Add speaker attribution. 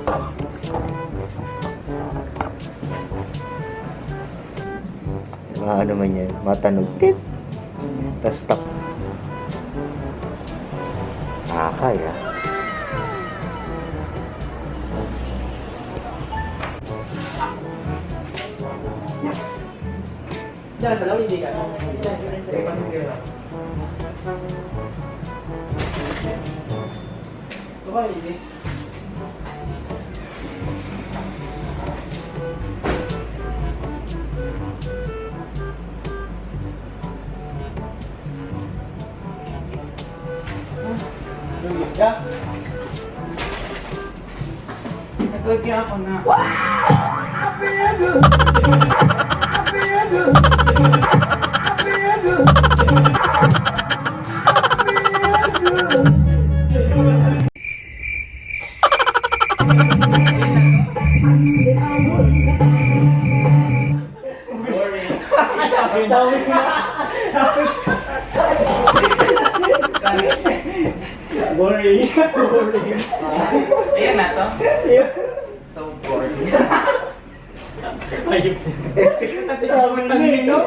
Speaker 1: Ano man yan, matanog tit. Tapos stop. Kaya.
Speaker 2: Diyan sa lawi, hindi ka. Diba, hindi? Ya. Nag-work ako na. Wow! Happy Ego! Happy Ego! Happy Ego! Happy Boring. Boring.
Speaker 3: Ayan na to. So boring.
Speaker 2: Ayun. At ikaw dito.